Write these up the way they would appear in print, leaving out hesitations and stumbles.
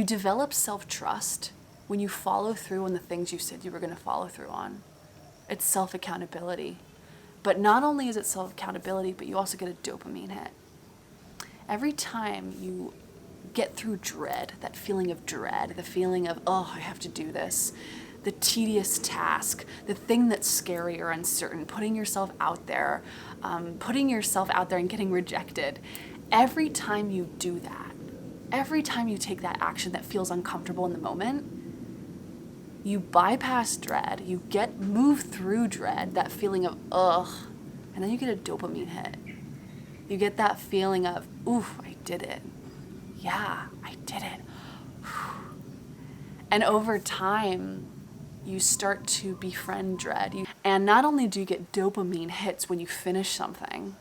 You develop self-trust when you follow through on the things you said you were going to follow through on. It's self-accountability. But not only is it self-accountability, but you also get a dopamine hit. Every time you get through dread, that feeling of dread, the feeling of, oh, I have to do this, the tedious task, the thing that's scary or uncertain, putting yourself out there and getting rejected. Every time you do that, every time you take that action that feels uncomfortable in the moment, you bypass dread, you move through dread, that feeling of ugh, and then you get a dopamine hit. You get that feeling of, oof, I did it. Yeah, I did it. And over time, you start to befriend dread. And not only do you get dopamine hits when you finish something,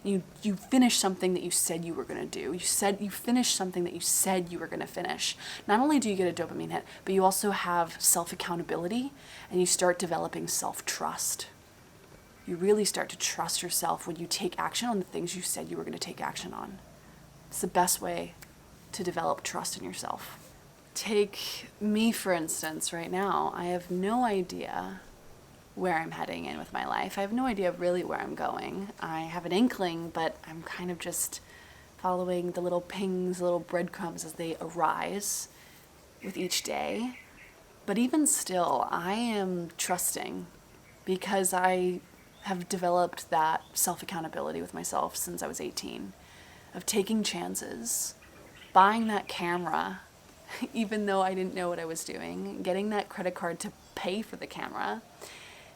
you finish something that you said you were going to do. You finish something that you said you were going to finish. Not only do you get a dopamine hit, but you also have self-accountability, and you start developing self-trust. You really start to trust yourself when you take action on the things you said you were going to take action on. It's the best way to develop trust in yourself. Take me, for instance, right now. I have no idea where I'm heading in with my life. I have no idea really where I'm going. I have an inkling, but I'm kind of just following the little pings, the little breadcrumbs as they arise with each day. But even still, I am trusting because I have developed that self-accountability with myself since I was 18, of taking chances, buying that camera, even though I didn't know what I was doing, getting that credit card to pay for the camera,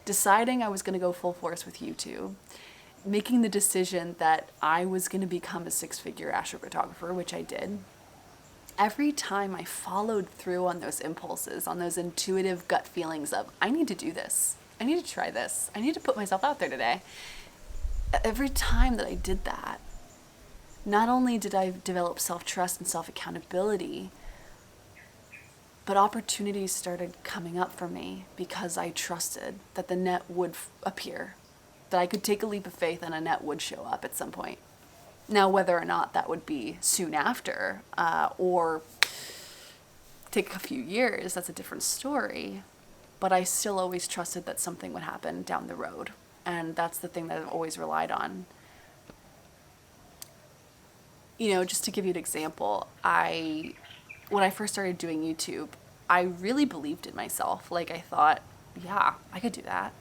deciding I was going to go full force with YouTube, making the decision that I was going to become a 6-figure astrophotographer, which I did. Every time I followed through on those impulses, on those intuitive gut feelings of, I need to do this, I need to try this, I need to put myself out there today. Every time that I did that, not only did I develop self-trust and self-accountability, but opportunities started coming up for me because I trusted that the net would appear, that I could take a leap of faith and a net would show up at some point. Now, whether or not that would be soon after or take a few years, that's a different story. But I still always trusted that something would happen down the road. And that's the thing that I've always relied on. You know, just to give you an example, when I first started doing YouTube, I really believed in myself. Like, I thought, yeah, I could do that.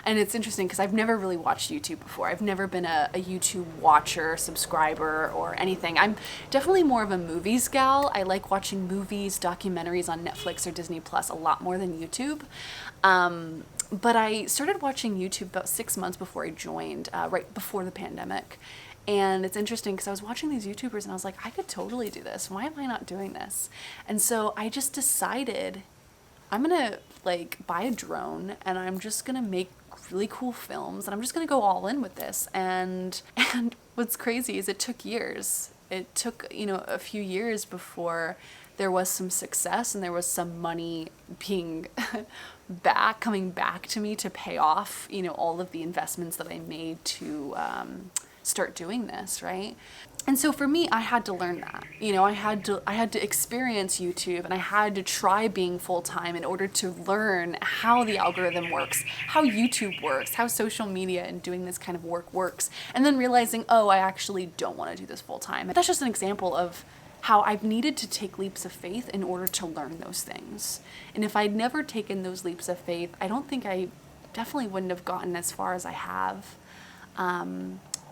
And it's interesting because I've never really watched YouTube before. I've never been a YouTube watcher, subscriber, or anything. I'm definitely more of a movies gal. I like watching movies, documentaries on Netflix or Disney Plus a lot more than YouTube. But I started watching YouTube about 6 months before I joined, right before the pandemic. And it's interesting because I was watching these YouTubers and I was like, I could totally do this. Why am I not doing this? And so I just decided I'm going to buy a drone and I'm just going to make really cool films and I'm just going to go all in with this. And what's crazy is it took years. It took, a few years before there was some success and there was some money being coming back to me to pay off, all of the investments that I made to start doing this, right? And so for me, I had to learn that. I had to experience YouTube and I had to try being full-time in order to learn how the algorithm works, how YouTube works, how social media and doing this kind of work works. And then realizing, oh, I actually don't want to do this full-time. That's just an example of how I've needed to take leaps of faith in order to learn those things. And if I'd never taken those leaps of faith, I definitely wouldn't have gotten as far as I have.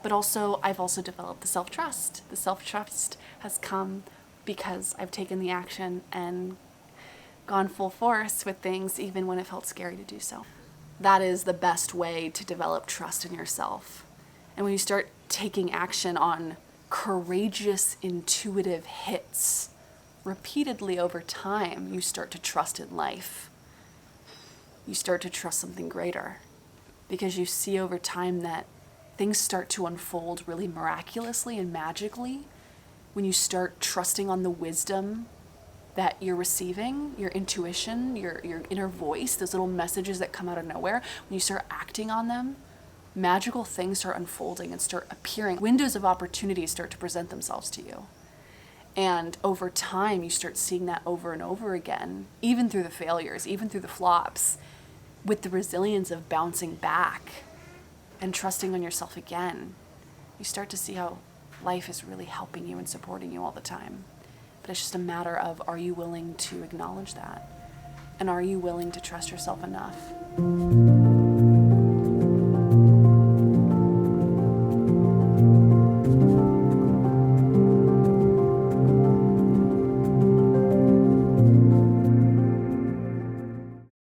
But also, I've also developed the self-trust. The self-trust has come because I've taken the action and gone full force with things even when it felt scary to do so. That is the best way to develop trust in yourself. And when you start taking action on courageous, intuitive hits repeatedly over time, you start to trust in life. You start to trust something greater because you see over time that things start to unfold really miraculously and magically when you start trusting on the wisdom that you're receiving, your intuition, your inner voice, those little messages that come out of nowhere. When you start acting on them, magical things start unfolding and start appearing. Windows of opportunity start to present themselves to you. And over time, you start seeing that over and over again, even through the failures, even through the flops, with the resilience of bouncing back and trusting on yourself again. You start to see how life is really helping you and supporting you all the time. But it's just a matter of, are you willing to acknowledge that? And are you willing to trust yourself enough?